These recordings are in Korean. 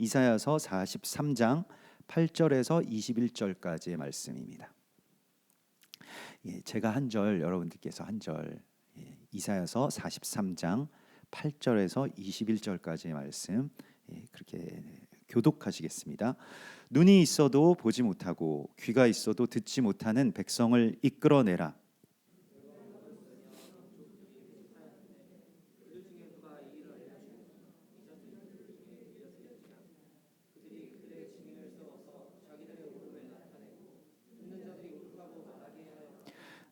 이사야서 43장 8절에서 21절까지의 말씀입니다. 제가 한 절, 여러분들께서 한 절, 이사야서 43장 8절에서 21절까지의 말씀 그렇게 교독하시겠습니다. 눈이 있어도 보지 못하고 귀가 있어도 듣지 못하는 백성을 이끌어내라.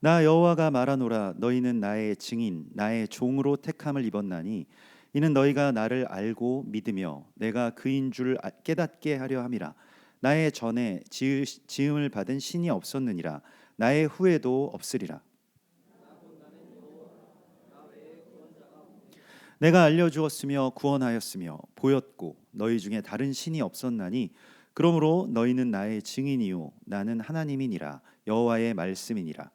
나 여호와가 말하노라. 너희는 나의 증인 나의 종으로 택함을 입었나니 이는 너희가 나를 알고 믿으며 내가 그인 줄 깨닫게 하려 함이라. 나의 전에 지음을 받은 신이 없었느니라. 나의 후에도 없으리라. 내가 알려주었으며 구원하였으며 보였고 너희 중에 다른 신이 없었나니 그러므로 너희는 나의 증인이요 나는 하나님이니라. 여호와의 말씀이니라.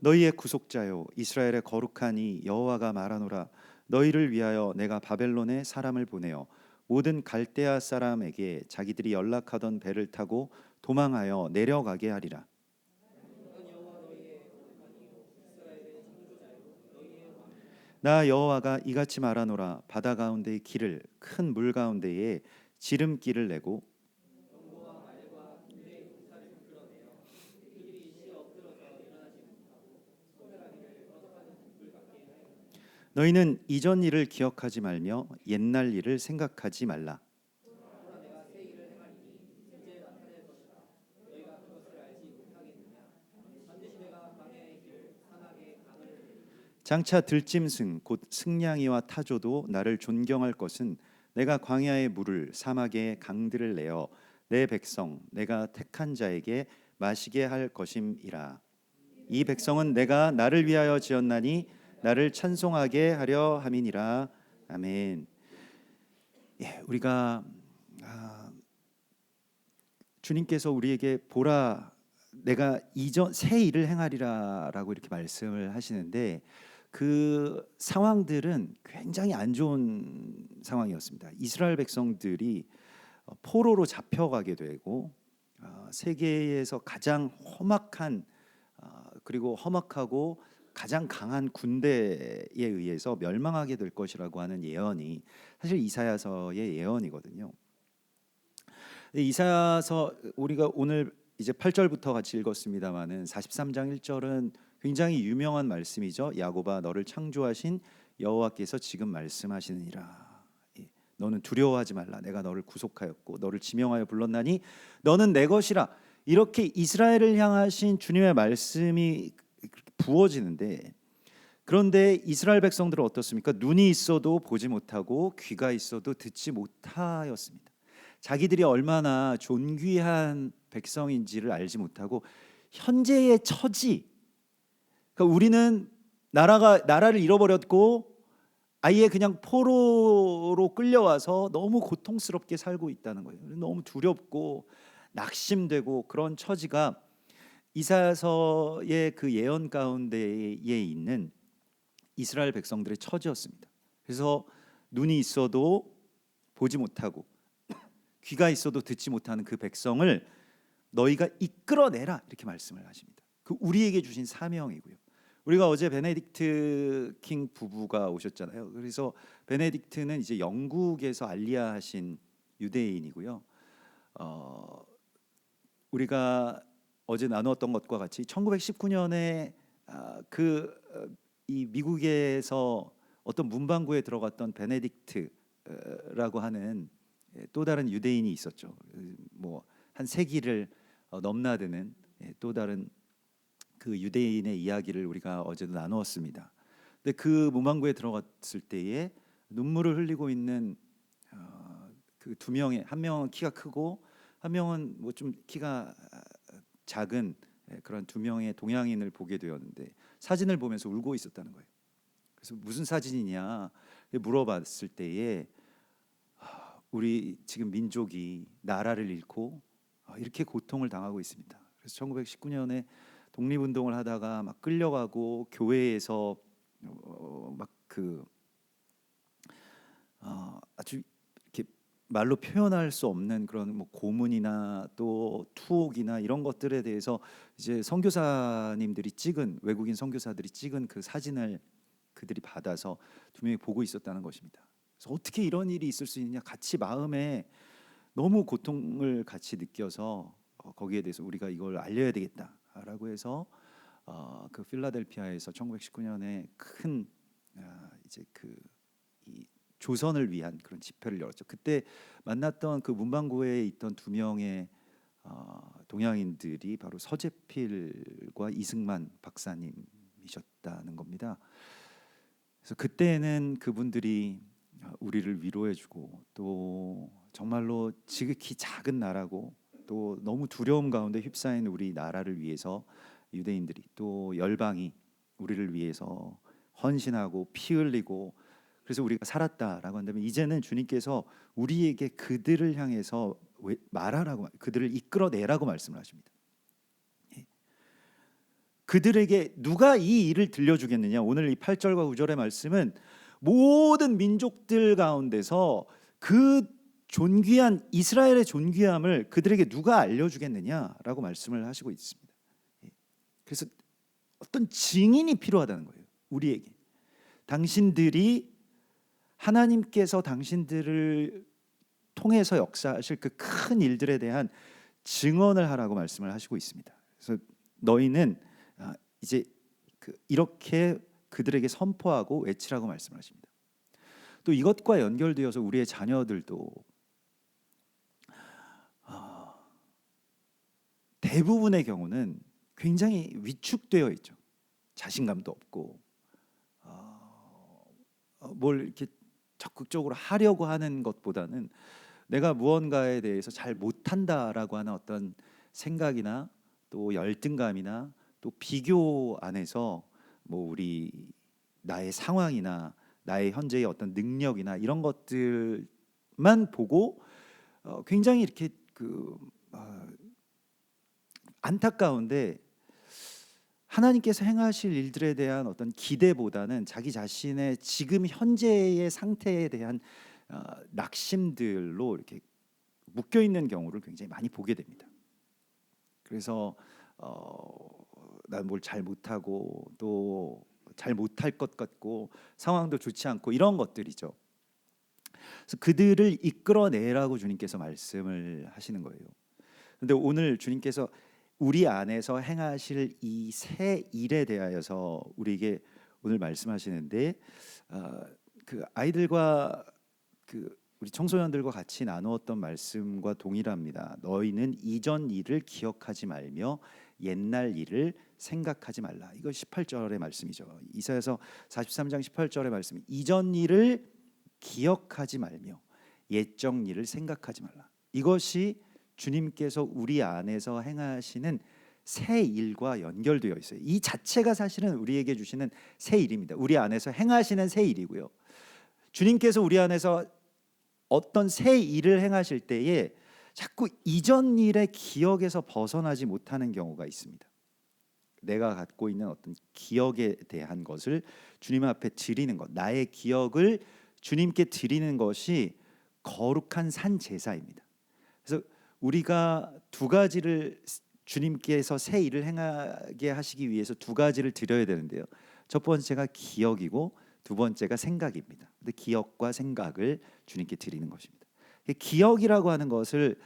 너희의 구속자요 이스라엘의 거룩한 이 여호와가 말하노라. 너희를 위하여 내가 바벨론에 사람을 보내어 모든 갈대아 사람에게 자기들이 연락하던 배를 타고 도망하여 내려가게 하리라. 나 여호와가 이같이 말하노라. 바다 가운데의 길을 큰 물 가운데에 지름길을 내고 너희는 이전 일을 기억하지 말며 옛날 일을 생각하지 말라. 장차 들짐승 곧 승냥이와 타조도 나를 존경할 것은 내가 광야의 물을 사막의 강들을 내어 내 백성 내가 택한 자에게 마시게 할 것임이라. 이 백성은 내가 나를 위하여 지었나니 나를 찬송하게 하려 함이니라. 아멘. 우리가 주님께서 우리에게 보라 내가 이전 새 일을 행하리라라고 이렇게 말씀을 하시는데 그 상황들은 굉장히 안 좋은 상황이었습니다. 이스라엘 백성들이 포로로 잡혀가게 되고 세계에서 가장 험악한 그리고 험악하고 가장 강한 군대에 의해서 멸망하게 될 것이라고 하는 예언이 사실 이사야서의 예언이거든요. 이사야서 우리가 오늘 이제 8절부터 같이 읽었습니다마는 43장 1절은 굉장히 유명한 말씀이죠. 야곱아 너를 창조하신 여호와께서 지금 말씀하시느니라. 너는 두려워하지 말라. 내가 너를 구속하였고 너를 지명하여 불렀나니 너는 내 것이라. 이렇게 이스라엘을 향하신 주님의 말씀이 부어지는데 그런데 이스라엘 백성들은 어떻습니까? 눈이 있어도 보지 못하고 귀가 있어도 듣지 못하였습니다. 자기들이 얼마나 존귀한 백성인지를 알지 못하고 현재의 처지, 그러니까 우리는 나라를 잃어버렸고 아예 그냥 포로로 끌려와서 너무 고통스럽게 살고 있다는 거예요. 너무 두렵고 낙심되고 그런 처지가 이사야서의 그 예언 가운데에 있는 이스라엘 백성들의 처지였습니다. 그래서 눈이 있어도 보지 못하고 귀가 있어도 듣지 못하는 그 백성을 너희가 이끌어내라 이렇게 말씀을 하십니다. 그 우리에게 주신 사명이고요. 우리가 어제 베네딕트 킹 부부가 오셨잖아요. 그래서 베네딕트는 이제 영국에서 알리아하신 유대인이고요. 우리가 어제 나누었던 것과 같이 1919년에 이 미국에서 어떤 문방구에 들어갔던 베네딕트라고 하는 또 다른 유대인이 있었죠. 뭐 한 세기를 넘나드는 또 다른 그 유대인의 이야기를 우리가 어제도 나누었습니다. 근데 그 문방구에 들어갔을 때에 눈물을 흘리고 있는 그 두 명의 한 명은 키가 크고 한 명은 뭐 좀 키가 작은 그런 두 명의 동양인을 보게 되었는데 사진을 보면서 울고 있었다는 거예요. 그래서 무슨 사진이냐 물어봤을 때에 우리 지금 민족이 나라를 잃고 이렇게 고통을 당하고 있습니다. 그래서 1919년에 독립운동을 하다가 막 끌려가고 교회에서 그 아주 이렇게 말로 표현할 수 없는 그런 뭐 고문이나 또 투옥이나 이런 것들에 대해서 이제 선교사님들이 찍은, 외국인 선교사들이 찍은 그 사진을 그들이 받아서 두 명이 보고 있었다는 것입니다. 그래서 어떻게 이런 일이 있을 수 있느냐, 같이 마음에 너무 고통을 같이 느껴서 거기에 대해서 우리가 이걸 알려야 되겠다라고 해서 그 필라델피아에서 1919년에 큰 이제 이 조선을 위한 그런 집회를 열었죠. 그때 만났던 그 문방구에 있던 두 명의 동양인들이 바로 서재필과 이승만 박사님이셨다는 겁니다. 그래서 그때는 그분들이 우리를 위로해주고 또 정말로 지극히 작은 나라고 또 너무 두려움 가운데 휩싸인 우리 나라를 위해서 유대인들이 또 열방이 우리를 위해서 헌신하고 피 흘리고, 그래서 우리가 살았다라고 한다면 이제는 주님께서 우리에게 그들을 향해서 말하라고, 그들을 이끌어내라고 말씀을 하십니다. 그들에게 누가 이 일을 들려주겠느냐. 오늘 이 8절과 9절의 말씀은 모든 민족들 가운데서 그 존귀한 이스라엘의 존귀함을 그들에게 누가 알려주겠느냐라고 말씀을 하시고 있습니다. 그래서 어떤 증인이 필요하다는 거예요. 우리에게 당신들이 하나님께서 당신들을 통해서 역사하실 그 큰 일들에 대한 증언을 하라고 말씀을 하시고 있습니다. 그래서 너희는 이제 이렇게 그들에게 선포하고 외치라고 말씀을 하십니다. 또 이것과 연결되어서 우리의 자녀들도 대부분의 경우는 굉장히 위축되어 있죠. 자신감도 없고 뭘 이렇게 적극적으로 하려고 하는 것보다는 내가 무언가에 대해서 잘 못한다라고 하는 어떤 생각이나 또 열등감이나 또 비교 안에서 뭐 우리 나의 상황이나 나의 현재의 어떤 능력이나 이런 것들만 보고 굉장히 이렇게 안타까운데 하나님께서 행하실 일들에 대한 어떤 기대보다는 자기 자신의 지금 현재의 상태에 대한 낙심들로 이렇게 묶여 있는 경우를 굉장히 많이 보게 됩니다. 그래서 난 뭘 잘 못하고 또 잘 못할 것 같고 상황도 좋지 않고 이런 것들이죠. 그래서 그들을 이끌어내라고 주님께서 말씀을 하시는 거예요. 그런데 오늘 주님께서 우리 안에서 행하실 이 새 일에 대하여서 우리에게 오늘 말씀하시는데 그 아이들과 우리 청소년들과 같이 나누었던 말씀과 동일합니다. 너희는 이전 일을 기억하지 말며 옛날 일을 생각하지 말라. 이거 18절의 말씀이죠. 이사야서 43장 18절의 말씀. 이전 일을 기억하지 말며 옛적 일을 생각하지 말라. 이것이 주님께서 우리 안에서 행하시는 새 일과 연결되어 있어요. 이 자체가 사실은 우리에게 주시는 새 일입니다. 우리 안에서 행하시는 새 일이고요. 주님께서 우리 안에서 어떤 새 일을 행하실 때에 자꾸 이전 일의 기억에서 벗어나지 못하는 경우가 있습니다. 내가 갖고 있는 어떤 기억에 대한 것을 주님 앞에 드리는 것, 나의 기억을 주님께 드리는 것이 거룩한 산 제사입니다. 그래서 우리가 두 가지를 주님께서 새 일을 행하게 하시기 위해서 두 가지를 드려야 되는데요. 첫 번째가 기억이고 두 번째가 생각입니다. 근데 기억과 생각을 주님께 드리는 것입니다. 기억이라고 하는 것을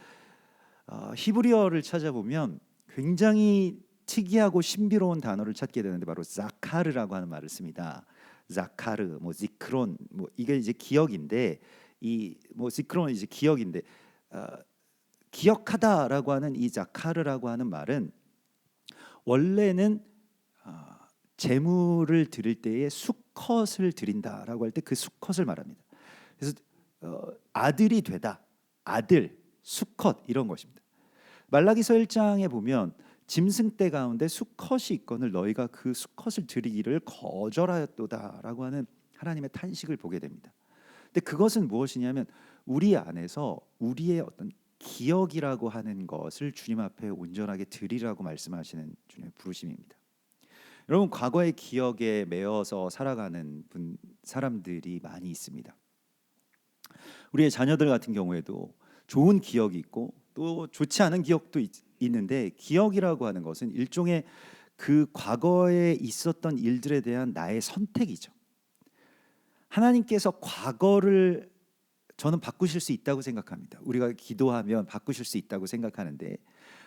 히브리어를 찾아보면 굉장히 특이하고 신비로운 단어를 찾게 되는데 바로 자카르라고 하는 말을 씁니다. 자카르, 뭐 지크론, 뭐 이게 이제 기억인데 이 뭐 지크론은 이제 기억인데 기억하다라고 하는 이 자카르라고 하는 말은 원래는 제물을 드릴 때에 수컷을 드린다라고 할 때 그 수컷을 말합니다. 그래서 아들이 되다, 아들, 수컷 이런 것입니다. 말라기서 1장에 보면 짐승 떼 가운데 수컷이 있거늘 너희가 그 수컷을 드리기를 거절하였도다라고 하는 하나님의 탄식을 보게 됩니다. 근데 그것은 무엇이냐면 우리 안에서 우리의 어떤 기억이라고 하는 것을 주님 앞에 온전하게 드리라고 말씀하시는 주님의 부르심입니다. 여러분 과거의 기억에 매여서 살아가는 분 사람들이 많이 있습니다. 우리의 자녀들 같은 경우에도 좋은 기억이 있고 또 좋지 않은 기억도 있는데, 기억이라고 하는 것은 일종의 그 과거에 있었던 일들에 대한 나의 선택이죠. 하나님께서 과거를 저는 바꾸실 수 있다고 생각합니다. 우리가 기도하면 바꾸실 수 있다고 생각하는데,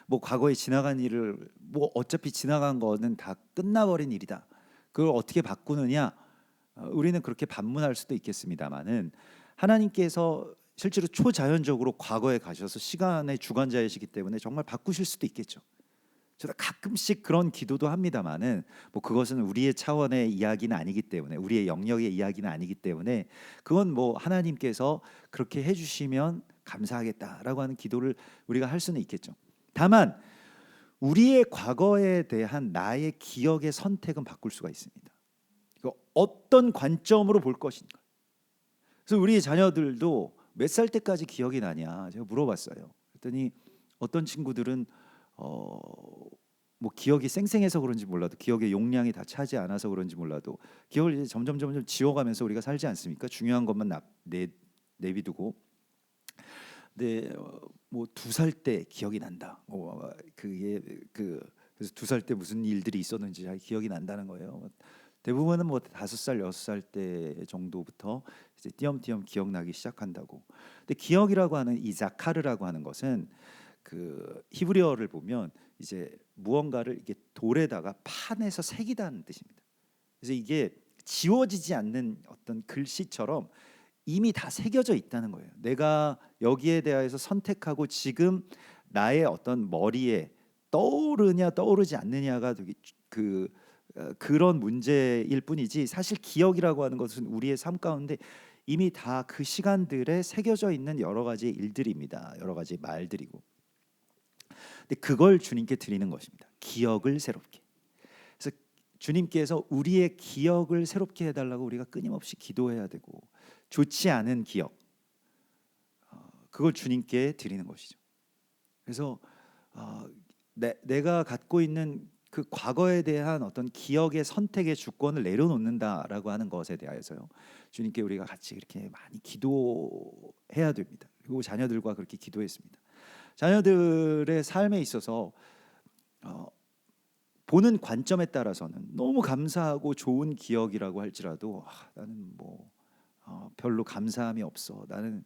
뭐 과거에 지나간 일을 뭐 어차피 지나간 거는 다 끝나버린 일이다, 그걸 어떻게 바꾸느냐, 우리는 그렇게 반문할 수도 있겠습니다만은, 하나님께서 실제로 초자연적으로 과거에 가셔서 시간의 주관자이시기 때문에 정말 바꾸실 수도 있겠죠. 저도 가끔씩 그런 기도도 합니다만은, 뭐 그것은 우리의 차원의 이야기는 아니기 때문에, 우리의 영역의 이야기는 아니기 때문에, 그건 뭐 하나님께서 그렇게 해주시면 감사하겠다라고 하는 기도를 우리가 할 수는 있겠죠. 다만 우리의 과거에 대한 나의 기억의 선택은 바꿀 수가 있습니다. 어떤 관점으로 볼 것인가. 그래서 우리 자녀들도 몇 살 때까지 기억이 나냐 제가 물어봤어요. 그랬더니 어떤 친구들은 뭐 기억이 쌩쌩해서 그런지 몰라도, 기억의 용량이 다 차지 않아서 그런지 몰라도 기억을 이제 점점 지워가면서 우리가 살지 않습니까? 중요한 것만 내비두고. 근데 뭐 2살 때 기억이 난다. 그게 그래서 2살 때 무슨 일들이 있었는지 잘 기억이 난다는 거예요. 대부분은 뭐 5살, 6살 때 정도부터 이제 띄엄띄엄 기억나기 시작한다고. 근데 기억이라고 하는 이 자카르라고 하는 것은 그 히브리어를 보면 이제 무언가를 이게 돌에다가 판에서 새기다는 뜻입니다. 그래서 이게 지워지지 않는 어떤 글씨처럼 이미 다 새겨져 있다는 거예요. 내가 여기에 대해서 선택하고 지금 나의 어떤 머리에 떠오르냐 떠오르지 않느냐가 그런 문제일 뿐이지, 사실 기억이라고 하는 것은 우리의 삶 가운데 이미 다 그 시간들에 새겨져 있는 여러 가지 일들입니다. 여러 가지 말들이고. 근데 그걸 주님께 드리는 것입니다. 기억을 새롭게. 그래서 주님께서 우리의 기억을 새롭게 해달라고 우리가 끊임없이 기도해야 되고, 좋지 않은 기억, 그걸 주님께 드리는 것이죠. 그래서 내가 갖고 있는 그 과거에 대한 어떤 기억의 선택의 주권을 내려놓는다라고 하는 것에 대하여서요, 주님께 우리가 같이 이렇게 많이 기도해야 됩니다. 그리고 자녀들과 그렇게 기도했습니다. 자녀들의 삶에 있어서 보는 관점에 따라서는 너무 감사하고 좋은 기억이라고 할지라도, 나는 뭐 별로 감사함이 없어, 나는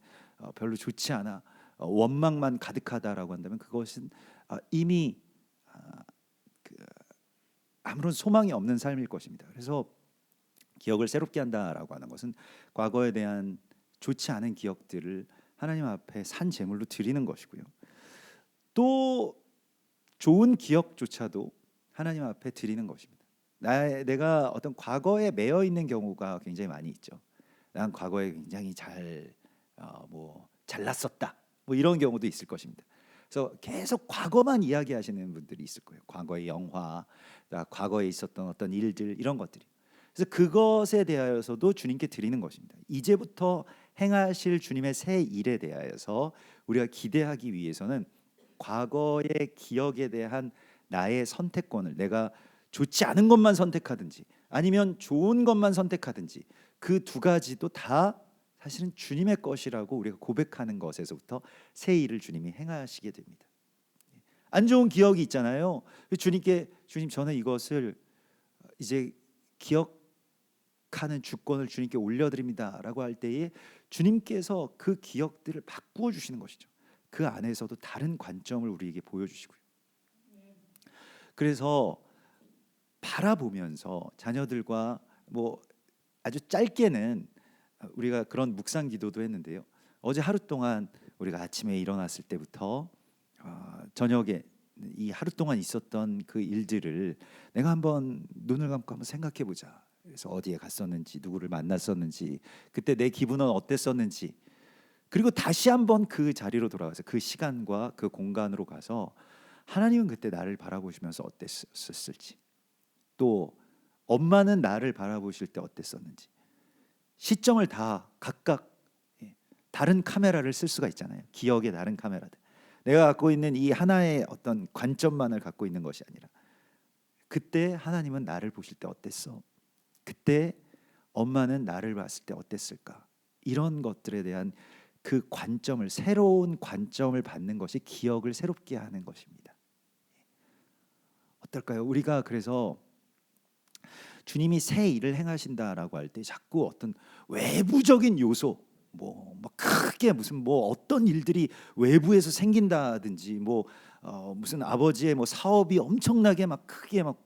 별로 좋지 않아, 원망만 가득하다라고 한다면, 그것은 이미 아무런 소망이 없는 삶일 것입니다. 그래서 기억을 새롭게 한다라고 하는 것은 과거에 대한 좋지 않은 기억들을 하나님 앞에 산 제물로 드리는 것이고요. 또 좋은 기억조차도 하나님 앞에 드리는 것입니다. 내가 어떤 과거에 매여 있는 경우가 굉장히 많이 있죠. 난 과거에 굉장히 뭐 잘났었다, 뭐 이런 경우도 있을 것입니다. 그래서 계속 과거만 이야기하시는 분들이 있을 거예요. 과거의 영화, 과거에 있었던 어떤 일들, 이런 것들이. 그래서 그것에 대하여서도 주님께 드리는 것입니다. 이제부터 행하실 주님의 새 일에 대하여서 우리가 기대하기 위해서는 과거의 기억에 대한 나의 선택권을, 내가 좋지 않은 것만 선택하든지 아니면 좋은 것만 선택하든지, 그 두 가지도 다 사실은 주님의 것이라고 우리가 고백하는 것에서부터 새 일을 주님이 행하시게 됩니다. 안 좋은 기억이 있잖아요. 주님께, 주님 저는 이것을 이제 기억하는 주권을 주님께 올려드립니다라고 할 때에 주님께서 그 기억들을 바꾸어 주시는 것이죠. 그 안에서도 다른 관점을 우리에게 보여주시고요. 그래서 바라보면서 자녀들과 뭐 아주 짧게는 우리가 그런 묵상 기도도 했는데요. 어제 하루 동안 우리가 아침에 일어났을 때부터 저녁에 이 하루 동안 있었던 그 일들을 내가 한번 눈을 감고 한번 생각해 보자. 그래서 어디에 갔었는지, 누구를 만났었는지, 그때 내 기분은 어땠었는지, 그리고 다시 한번 그 자리로 돌아가서 그 시간과 그 공간으로 가서 하나님은 그때 나를 바라보시면서 어땠었을지, 또 엄마는 나를 바라보실 때 어땠었는지, 시점을 다 각각 다른 카메라를 쓸 수가 있잖아요. 기억의 다른 카메라들. 내가 갖고 있는 이 하나의 어떤 관점만을 갖고 있는 것이 아니라, 그때 하나님은 나를 보실 때 어땠어? 그때 엄마는 나를 봤을 때 어땠을까? 이런 것들에 대한 그 관점을, 새로운 관점을 받는 것이 기억을 새롭게 하는 것입니다. 어떨까요? 우리가 그래서 주님이 새 일을 행하신다라고 할 때 자꾸 어떤 외부적인 요소, 뭐 크게 무슨 뭐 어떤 일들이 외부에서 생긴다든지, 무슨 아버지의 뭐 사업이 엄청나게 막 크게 막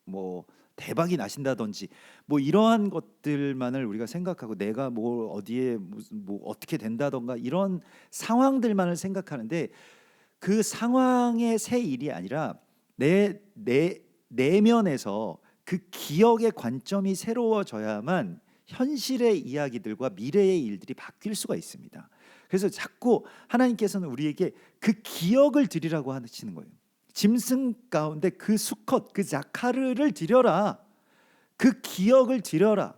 뭐 대박이 나신다든지, 뭐 이러한 것들만을 우리가 생각하고, 내가 뭐 어디에 무슨 뭐 어떻게 된다던가 이런 상황들만을 생각하는데, 그 상황의 새 일이 아니라 내 내면에서 그 기억의 관점이 새로워져야만 현실의 이야기들과 미래의 일들이 바뀔 수가 있습니다. 그래서 자꾸 하나님께서는 우리에게 그 기억을 드리라고 하시는 거예요. 짐승 가운데 그 수컷, 그 자카르를 드려라. 그 기억을 드려라.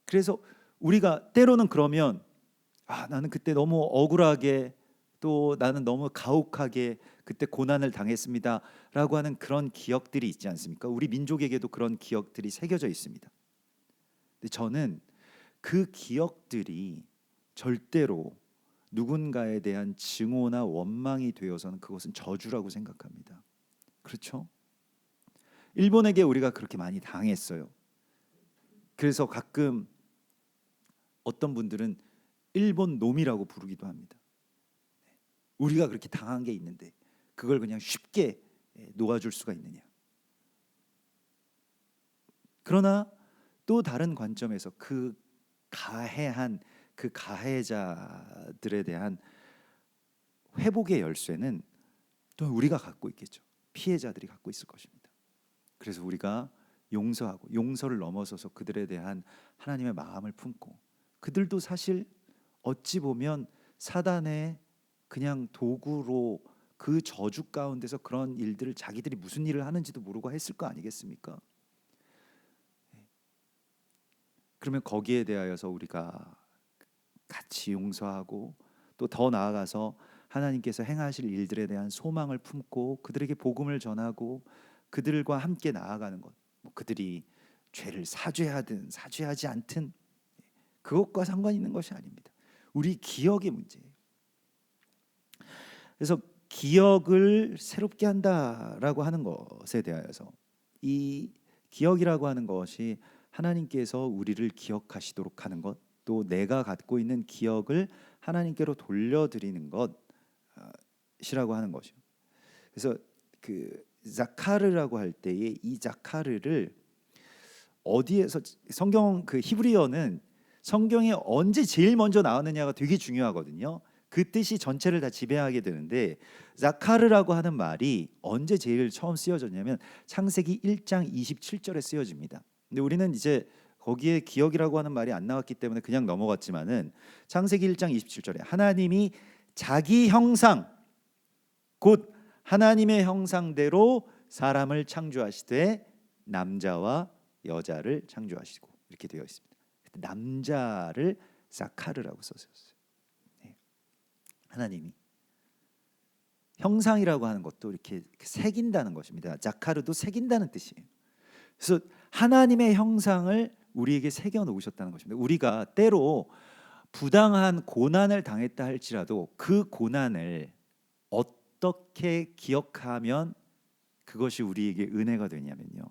그래서 우리가 때로는 그러면, 나는 그때 너무 억울하게, 또 나는 너무 가혹하게 그때 고난을 당했습니다 라고 하는 그런 기억들이 있지 않습니까? 우리 민족에게도 그런 기억들이 새겨져 있습니다. 근데 저는 그 기억들이 절대로 누군가에 대한 증오나 원망이 되어서는 그것은 저주라고 생각합니다. 그렇죠? 일본에게 우리가 그렇게 많이 당했어요. 그래서 가끔 어떤 분들은 일본 놈이라고 부르기도 합니다. 우리가 그렇게 당한 게 있는데 그걸 그냥 쉽게 놓아줄 수가 있느냐. 그러나 또 다른 관점에서 그 가해한 그 가해자들에 대한 회복의 열쇠는 또 우리가 갖고 있겠죠. 피해자들이 갖고 있을 것입니다. 그래서 우리가 용서하고, 용서를 넘어서서 그들에 대한 하나님의 마음을 품고, 그들도 사실 어찌 보면 사단의 그냥 도구로, 그 저주 가운데서 그런 일들을, 자기들이 무슨 일을 하는지도 모르고 했을 거 아니겠습니까? 그러면 거기에 대하여서 우리가 같이 용서하고, 또 더 나아가서 하나님께서 행하실 일들에 대한 소망을 품고 그들에게 복음을 전하고 그들과 함께 나아가는 것, 그들이 죄를 사죄하든 사죄하지 않든 그것과 상관 있는 것이 아닙니다. 우리 기억의 문제예요. 그래서 기억을 새롭게 한다라고 하는 것에 대하여서, 이 기억이라고 하는 것이 하나님께서 우리를 기억하시도록 하는 것, 또 내가 갖고 있는 기억을 하나님께로 돌려드리는 것이라고 하는 것이요. 그래서 그 자카르라고 할 때에 이 자카르를 어디에서, 성경 그 히브리어는 성경에 언제 제일 먼저 나왔느냐가 되게 중요하거든요. 그 뜻이 전체를 다 지배하게 되는데, 자카르라고 하는 말이 언제 제일 처음 쓰여졌냐면 창세기 1장 27절에 쓰여집니다. 근데 우리는 이제 거기에 기억이라고 하는 말이 안 나왔기 때문에 그냥 넘어갔지만은, 창세기 1장 27절에 하나님이 자기 형상, 곧 하나님의 형상대로 사람을 창조하시되 남자와 여자를 창조하시고, 이렇게 되어 있습니다. 남자를 자카르라고 썼어요. 하나님이 형상이라고 하는 것도 이렇게 새긴다는 것입니다. 자카르도 새긴다는 뜻이에요. 그래서 하나님의 형상을 우리에게 새겨 놓으셨다는 것입니다. 우리가 때로 부당한 고난을 당했다 할지라도 그 고난을 어떻게 기억하면 그것이 우리에게 은혜가 되냐면요,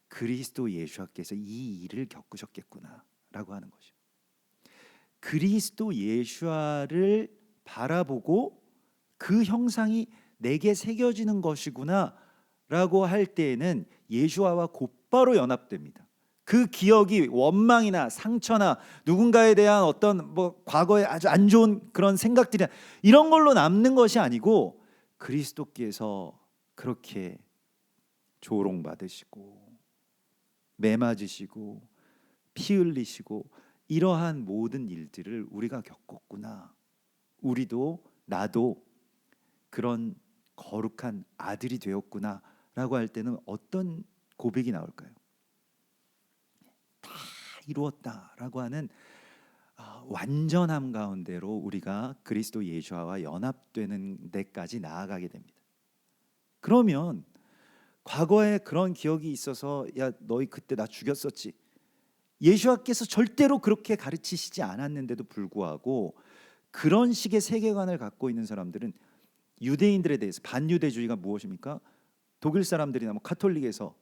그리스도 예수께서 이 일을 겪으셨겠구나라고 하는 것이요. 그리스도 예수를 바라보고 그 형상이 내게 새겨지는 것이구나라고 할 때에는 예수와 곧바로 연합됩니다. 그 기억이 원망이나 상처나 누군가에 대한 어떤 과거에 아주 안 좋은 그런 생각들이 이런 걸로 남는 것이 아니고, 그리스도께서 그렇게 조롱받으시고 매 맞으시고 피 흘리시고 이러한 모든 일들을 우리가 겪었구나. 우리도, 나도 그런 거룩한 아들이 되었구나 라고 할 때는 어떤 고백이 나올까요? 다 이루었다라고 하는 완전함 가운데로 우리가 그리스도 예수와 연합되는 데까지 나아가게 됩니다. 그러면 과거에 그런 기억이 있어서, 야 너희 그때 나 죽였었지, 예수와께서 절대로 그렇게 가르치시지 않았는데도 불구하고 그런 식의 세계관을 갖고 있는 사람들은 유대인들에 대해서, 반유대주의가 무엇입니까? 독일 사람들이나 뭐 카톨릭에서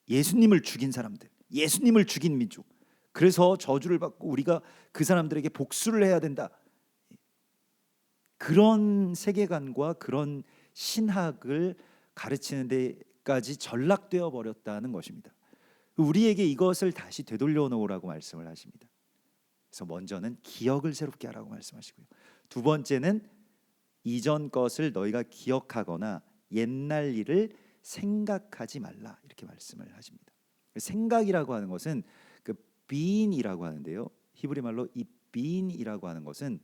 예수님을 죽인 사람들, 예수님을 죽인 민족, 그래서 저주를 받고 우리가 그 사람들에게 복수를 해야 된다, 그런 세계관과 그런 신학을 가르치는 데까지 전락되어 버렸다는 것입니다. 우리에게 이것을 다시 되돌려 놓으라고 말씀을 하십니다. 그래서 먼저는 기억을 새롭게 하라고 말씀하시고요, 두 번째는 이전 것을 너희가 기억하거나 옛날 일을 생각하지 말라, 이렇게 말씀을 하십니다. 생각이라고 하는 것은 그 being이라고 하는데요, 히브리 말로 이 being이라고 하는 것은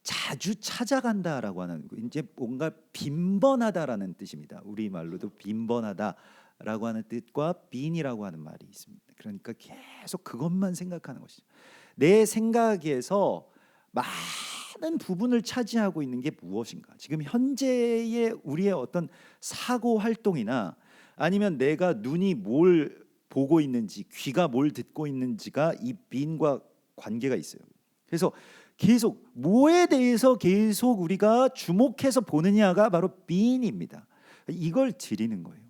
자주 찾아간다라고 하는, 이제 뭔가 빈번하다라는 뜻입니다. 우리 말로도 빈번하다라고 하는 뜻과 being이라고 하는 말이 있습니다. 그러니까 계속 그것만 생각하는 것이죠. 내 생각에서 많은 부분을 차지하고 있는 게 무엇인가? 지금 현재의 우리의 어떤 사고 활동이나 아니면 내가 눈이 뭘 보고 있는지, 귀가 뭘 듣고 있는지가 이 being과 관계가 있어요. 그래서 계속 뭐에 대해서 계속 우리가 주목해서 보느냐가 바로 being입니다. 이걸 드리는 거예요.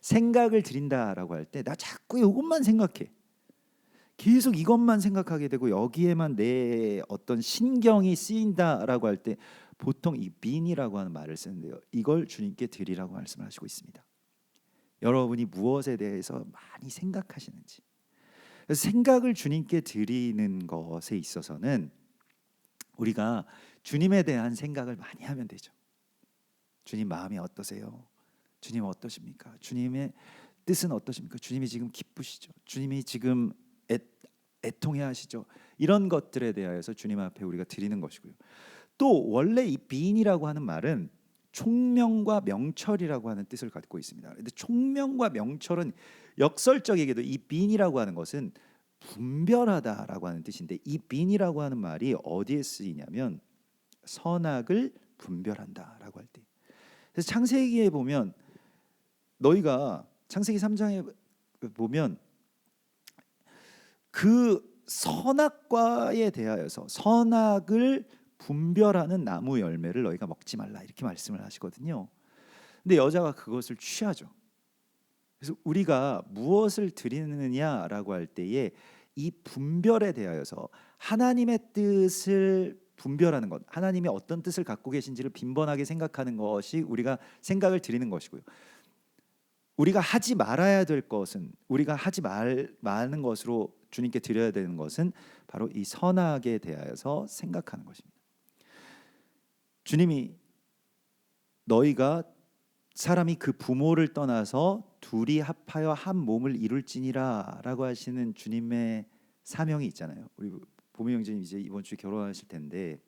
생각을 드린다라고 할 때 나 자꾸 이것만 생각해, 계속 이것만 생각하게 되고 여기에만 내 어떤 신경이 쓰인다라고 할 때 보통 이 being이라고 하는 말을 쓰는데요, 이걸 주님께 드리라고 말씀을 하시고 있습니다. 여러분이 무엇에 대해서 많이 생각하시는지, 생각을 주님께 드리는 것에 있어서는 우리가 주님에 대한 생각을 많이 하면 되죠. 주님 마음이 어떠세요? 주님 어떠십니까? 주님의 뜻은 어떠십니까? 주님이 지금 기쁘시죠? 주님이 지금 애통해하시죠? 이런 것들에 대하여서 주님 앞에 우리가 드리는 것이고요. 또 원래 이 being이라고 하는 말은 총명과 명철이라고 하는 뜻을 갖고 있습니다. 근데 총명과 명철은 역설적이게도 이 being이라고 하는 것은 분별하다라고 하는 뜻인데, 이 being이라고 하는 말이 어디에 쓰이냐면 선악을 분별한다라고 할 때. 그래서 창세기에 보면, 너희가 창세기 3장에 보면 그 선악과에 대하여서 선악을 분별하는 나무 열매를 너희가 먹지 말라, 이렇게 말씀을 하시거든요. 근데 여자가 그것을 취하죠. 그래서 우리가 무엇을 드리느냐라고 할 때에 이 분별에 대하여서 하나님의 뜻을 분별하는 것, 하나님이 어떤 뜻을 갖고 계신지를 빈번하게 생각하는 것이 우리가 생각을 드리는 것이고요, 우리가 하지 말아야 될 것은, 우리가 하지 말는 것으로 주님께 드려야 되는 것은 바로 이 선악에 대하여서 생각하는 것입니다. 주님이 너희가 사람이 그 부모를 떠나서 둘이 합하여 한 몸을 이룰지니라 라고 하시는 주님의 사명이 있잖아요. 우리 보미 형제님 이제 이번 주에 결혼하실 텐데,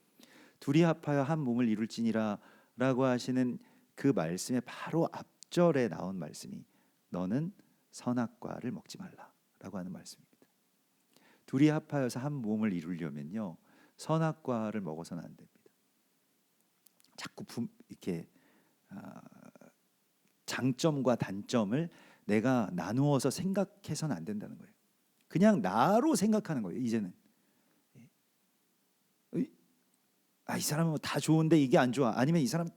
둘이 합하여 한 몸을 이룰지니라 라고 하시는 그 말씀의 바로 앞절에 나온 말씀이 너는 선악과를 먹지 말라 라고 하는 말씀입니다. 둘이 합하여서 한 몸을 이루려면요, 선악과를 먹어서는 안 됩니다. 자꾸 이렇게 장점과 단점을 내가 나누어서 생각해서는 안 된다는 거예요. 그냥 나로 생각하는 거예요. 이제는 이 사람은 다 좋은데 이게 안 좋아, 아니면 이 사람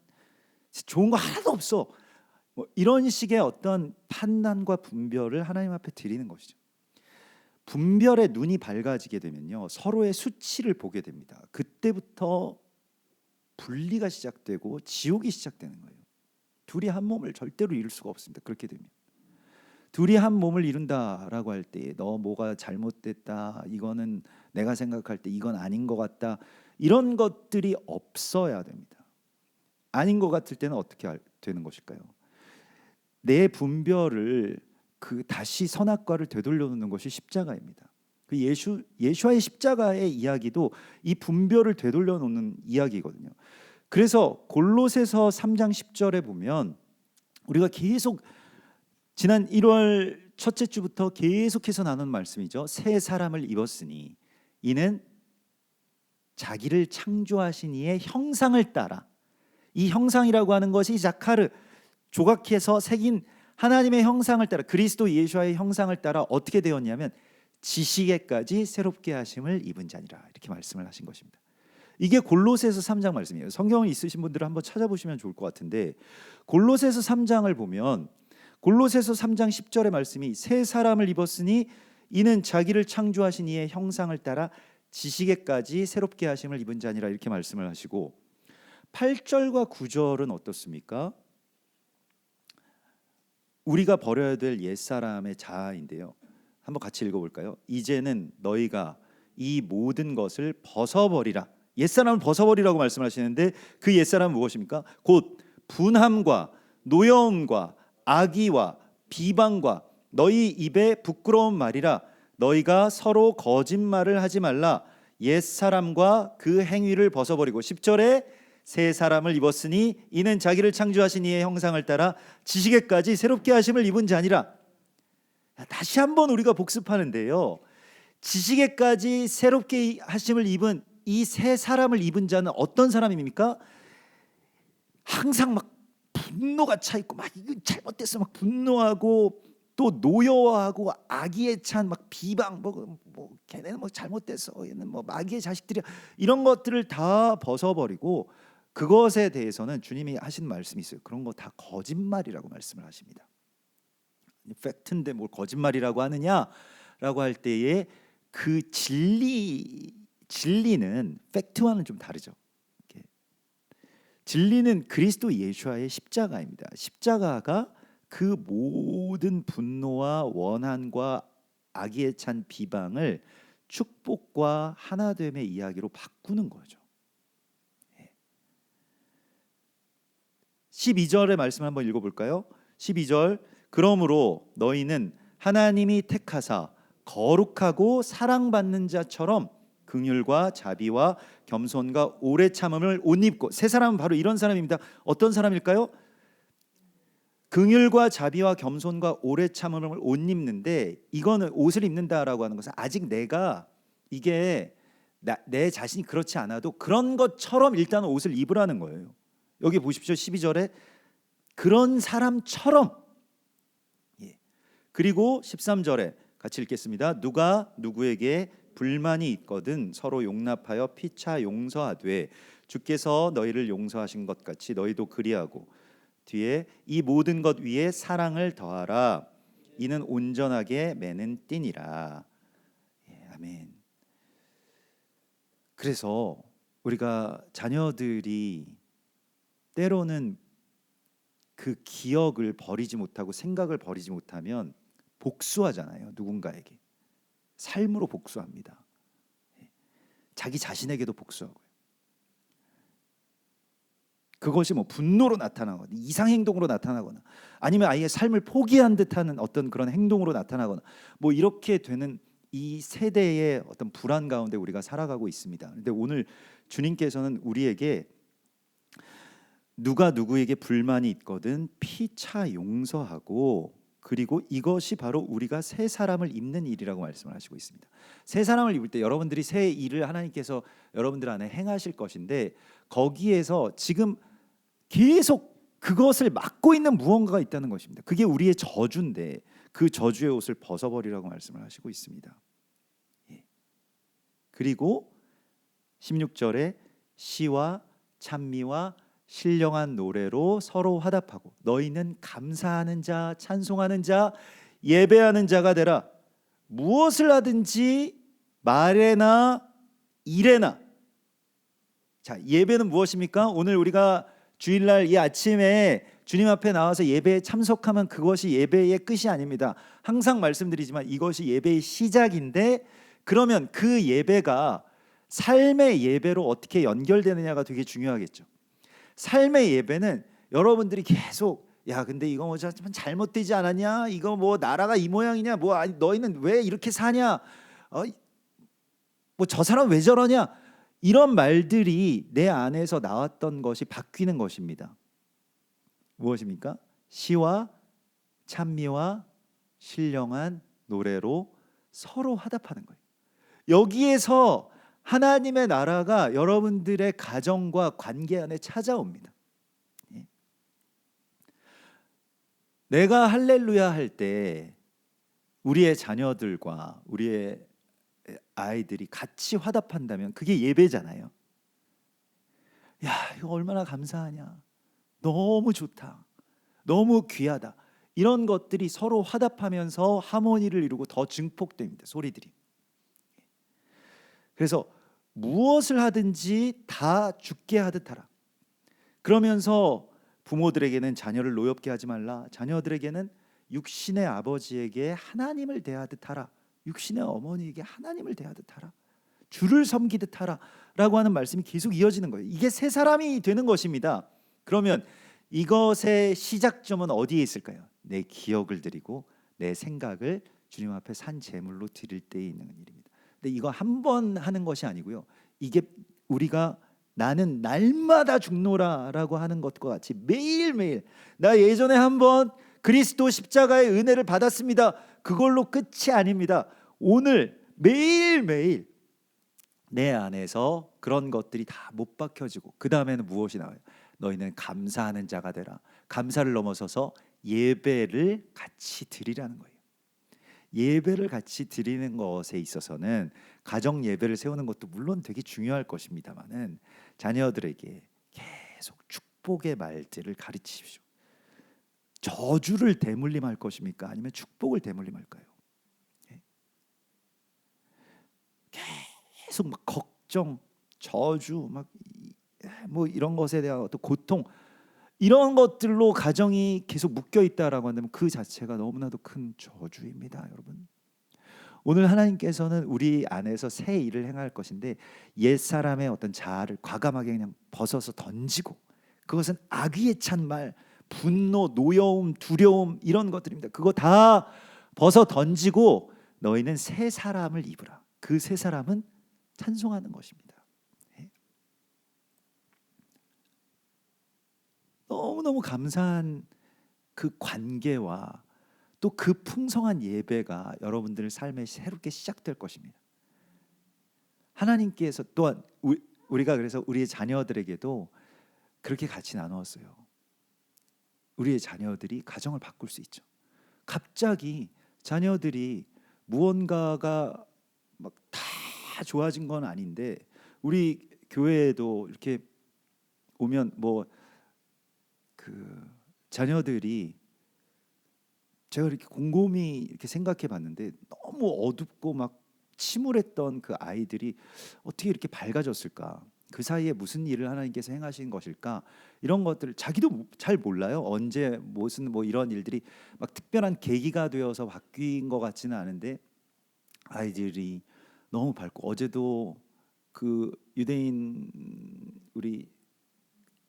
좋은 거 하나도 없어, 뭐 이런 식의 어떤 판단과 분별을 하나님 앞에 드리는 것이죠. 분별의 눈이 밝아지게 되면요, 서로의 수치를 보게 됩니다. 그때부터 분리가 시작되고 지옥이 시작되는 거예요. 둘이 한 몸을 절대로 이룰 수가 없습니다. 그렇게 되면 둘이 한 몸을 이룬다라고 할 때 너 뭐가 잘못됐다, 이거는 내가 생각할 때 이건 아닌 것 같다, 이런 것들이 없어야 됩니다. 아닌 것 같을 때는 어떻게 되는 것일까요? 내 분별을 다시 선악과를 되돌려 놓는 것이 십자가입니다. 그 예수와의 십자가의 이야기도 이 분별을 되돌려 놓는 이야기거든요. 그래서 골로새서 3장 10절에 보면 우리가 계속 지난 1월 첫째 주부터 계속해서 나눈 말씀이죠. 새 사람을 입었으니 이는 자기를 창조하신 이의 형상을 따라, 이 형상이라고 하는 것이 자카르, 조각해서 새긴 하나님의 형상을 따라, 그리스도 예수와의 형상을 따라 어떻게 되었냐면 지식에까지 새롭게 하심을 입은 자니라, 이렇게 말씀을 하신 것입니다. 이게 골로새서 3장 말씀이에요. 성경을 있으신 분들은 한번 찾아보시면 좋을 것 같은데, 골로새서 3장을 보면 골로새서 3장 10절의 말씀이 새 사람을 입었으니 이는 자기를 창조하신 이의 형상을 따라 지식에까지 새롭게 하심을 입은 자니라, 이렇게 말씀을 하시고, 8절과 9절은 어떻습니까? 우리가 버려야 될 옛사람의 자아인데요. 한번 같이 읽어볼까요? 이제는 너희가 이 모든 것을 벗어버리라. 옛사람을 벗어버리라고 말씀하시는데 그 옛사람은 무엇입니까? 곧 분함과 노여움과 악의와 비방과 너희 입에 부끄러운 말이라. 너희가 서로 거짓말을 하지 말라. 옛사람과 그 행위를 벗어버리고, 10절에 새 사람을 입었으니 이는 자기를 창조하신 이의 형상을 따라 지식에까지 새롭게 하심을 입은 자니라. 다시 한번 우리가 복습하는데요, 지식에까지 새롭게 하심을 입은 이 새 사람을 입은 자는 어떤 사람입니까? 항상 막 분노가 차 있고, 막 이거 잘못됐어 막 분노하고, 또 노여워하고 악의에 찬 막 비방, 뭐 걔네는 뭐 잘못됐어, 얘는 뭐 마귀의 자식들이야, 이런 것들을 다 벗어버리고, 그것에 대해서는 주님이 하신 말씀이 있어요. 그런 거 다 거짓말이라고 말씀을 하십니다. 팩트인데 뭘 거짓말이라고 하느냐라고 할 때에 그 진리는 팩트와는 좀 다르죠. 진리는 그리스도 예수와의 십자가입니다. 십자가가 그 모든 분노와 원한과 악의에 찬 비방을 축복과 하나됨의 이야기로 바꾸는 거죠. 12절의 말씀 한번 읽어볼까요? 12절, 그러므로 너희는 하나님이 택하사 거룩하고 사랑받는 자처럼 긍휼과 자비와 겸손과 오래 참음을 옷 입고. 새 사람은 바로 이런 사람입니다. 어떤 사람일까요? 긍휼과 자비와 겸손과 오래 참음을 옷 입는데, 이거는 옷을 입는다라고 하는 것은 아직 내가 이게 내 자신이 그렇지 않아도 그런 것처럼 일단 옷을 입으라는 거예요. 여기 보십시오. 12절에 그런 사람처럼. 그리고 13절에 같이 읽겠습니다. 누가 누구에게 불만이 있거든 서로 용납하여 피차 용서하되 주께서 너희를 용서하신 것 같이 너희도 그리하고. 뒤에 이 모든 것 위에 사랑을 더하라. 이는 온전하게 매는 띠니라. 아멘. 그래서 우리가 자녀들이 때로는 그 기억을 버리지 못하고 생각을 버리지 못하면 복수하잖아요. 누군가에게 삶으로 복수합니다. 자기 자신에게도 복수하고요. 그것이 뭐 분노로 나타나거나 이상행동으로 나타나거나 아니면 아예 삶을 포기한 듯하는 어떤 그런 행동으로 나타나거나, 뭐 이렇게 되는 이 세대의 어떤 불안 가운데 우리가 살아가고 있습니다. 그런데 오늘 주님께서는 우리에게 누가 누구에게 불만이 있거든 피차 용서하고, 그리고 이것이 바로 우리가 새 사람을 입는 일이라고 말씀을 하시고 있습니다. 새 사람을 입을 때 여러분들이 새 일을 하나님께서 여러분들 안에 행하실 것인데, 거기에서 지금 계속 그것을 막고 있는 무언가가 있다는 것입니다. 그게 우리의 저주인데 그 저주의 옷을 벗어버리라고 말씀을 하시고 있습니다. 그리고 16절에 시와 찬미와 신령한 노래로 서로 화답하고 너희는 감사하는 자, 찬송하는 자, 예배하는 자가 되라. 무엇을 하든지 말에나 일에나. 자, 예배는 무엇입니까? 오늘 우리가 주일날 이 아침에 주님 앞에 나와서 예배에 참석하면 그것이 예배의 끝이 아닙니다. 항상 말씀드리지만 이것이 예배의 시작인데, 그러면 그 예배가 삶의 예배로 어떻게 연결되느냐가 되게 중요하겠죠. 삶의 예배는 여러분들이 계속 야 근데 이거 뭐 잘못되지 않았냐, 이거 뭐 나라가 이 모양이냐, 뭐 아니 너희는 왜 이렇게 사냐, 뭐 저 사람 왜 저러냐, 이런 말들이 내 안에서 나왔던 것이 바뀌는 것입니다. 무엇입니까? 시와 찬미와 신령한 노래로 서로 화답하는 거예요. 여기에서 하나님의 나라가 여러분들의 가정과 관계 안에 찾아옵니다. 내가 할렐루야 할 때 우리의 자녀들과 우리의 아이들이 같이 화답한다면 그게 예배잖아요. 야, 이거 얼마나 감사하냐. 너무 좋다. 너무 귀하다. 이런 것들이 서로 화답하면서 하모니를 이루고 더 증폭됩니다. 소리들이. 그래서 무엇을 하든지 다 주께 하듯 하라. 그러면서 부모들에게는 자녀를 노엽게 하지 말라. 자녀들에게는 육신의 아버지에게 하나님을 대하듯 하라. 육신의 어머니에게 하나님을 대하듯 하라. 주를 섬기듯 하라 라고 하는 말씀이 계속 이어지는 거예요. 이게 새 사람이 되는 것입니다. 그러면 이것의 시작점은 어디에 있을까요? 내 기억을 드리고 내 생각을 주님 앞에 산 제물로 드릴 때에 있는 일입니다. 근데 이거 한 번 하는 것이 아니고요. 이게 우리가 나는 날마다 죽노라라고 하는 것과 같이 매일매일 나 예전에 한번 그리스도 십자가의 은혜를 받았습니다. 그걸로 끝이 아닙니다. 오늘 매일매일 내 안에서 그런 것들이 다 못 박혀지고 그 다음에는 무엇이 나와요? 너희는 감사하는 자가 되라. 감사를 넘어서서 예배를 같이 드리라는 거예요. 예배를 같이 드리는 것에 있어서는 가정 예배를 세우는 것도 물론 되게 중요할 것입니다만은 자녀들에게 계속 축복의 말들을 가르치십시오. 저주를 대물림할 것입니까? 아니면 축복을 대물림할까요? 계속 막 걱정, 저주, 막 뭐 이런 것에 대한 어떤 고통 이런 것들로 가정이 계속 묶여 있다라고 한다면 그 자체가 너무나도 큰 저주입니다, 여러분. 오늘 하나님께서는 우리 안에서 새 일을 행할 것인데 옛 사람의 어떤 자아를 과감하게 그냥 벗어서 던지고 그것은 악의에 찬 말, 분노, 노여움, 두려움 이런 것들입니다. 그거 다 벗어 던지고 너희는 새 사람을 입으라. 그 새 사람은 찬송하는 것입니다. 너무너무 감사한 그 관계와 또 그 풍성한 예배가 여러분들의 삶에 새롭게 시작될 것입니다. 하나님께서 또한 우리가 그래서 우리의 자녀들에게도 그렇게 같이 나누었어요. 우리의 자녀들이 가정을 바꿀 수 있죠. 갑자기 자녀들이 무언가가 막 다 좋아진 건 아닌데 우리 교회에도 이렇게 오면 뭐 그 자녀들이 제가 이렇게 곰곰이 이렇게 생각해 봤는데 너무 어둡고 막 침울했던 그 아이들이 어떻게 이렇게 밝아졌을까? 그 사이에 무슨 일을 하나님께서 행하신 것일까? 이런 것들을 자기도 잘 몰라요. 언제 무슨 뭐 이런 일들이 막 특별한 계기가 되어서 바뀐 것 같지는 않은데 아이들이 너무 밝고 어제도 그 유대인 우리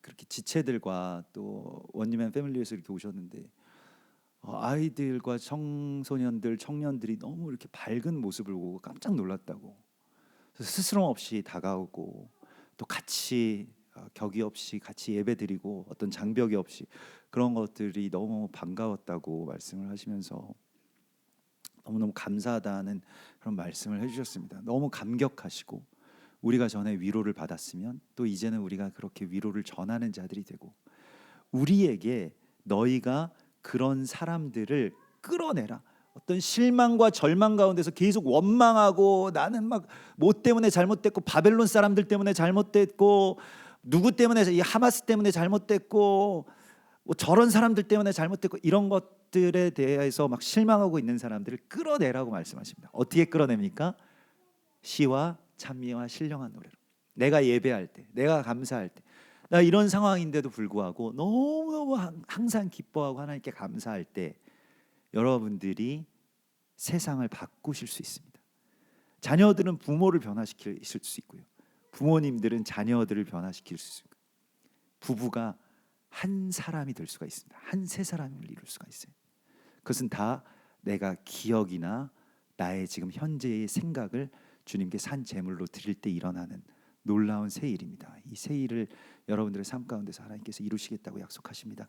그렇게 지체들과 또 원리맨 패밀리에서 이렇게 오셨는데 아이들과 청소년들, 청년들이 너무 이렇게 밝은 모습을 보고 깜짝 놀랐다고. 그래서 스스럼 없이 다가오고 또 같이 격이 없이 같이 예배드리고 어떤 장벽이 없이 그런 것들이 너무 반가웠다고 말씀을 하시면서 너무너무 감사하다는 그런 말씀을 해주셨습니다. 너무 감격하시고 우리가 전에 위로를 받았으면 또 이제는 우리가 그렇게 위로를 전하는 자들이 되고 우리에게 너희가 그런 사람들을 끌어내라. 어떤 실망과 절망 가운데서 계속 원망하고 나는 막 뭐 때문에 잘못됐고 바벨론 사람들 때문에 잘못됐고 누구 때문에 이 하마스 때문에 잘못됐고 뭐 저런 사람들 때문에 잘못됐고 이런 것들에 대해서 막 실망하고 있는 사람들을 끌어내라고 말씀하십니다. 어떻게 끌어냅니까? 시와 찬미와 신령한 노래로. 내가 예배할 때, 내가 감사할 때, 나 이런 상황인데도 불구하고 너무너무 항상 기뻐하고 하나님께 감사할 때 여러분들이 세상을 바꾸실 수 있습니다. 자녀들은 부모를 변화시킬 수 있고요. 부모님들은 자녀들을 변화시킬 수 있고 부부가 한 사람이 될 수가 있습니다. 한 세 사람을 이룰 수가 있어요. 그것은 다 내가 기억이나 나의 지금 현재의 생각을 주님께 산 제물로 드릴 때 일어나는 놀라운 새 일입니다. 이 새 일을 여러분들의 삶 가운데서 하나님께서 이루시겠다고 약속하십니다.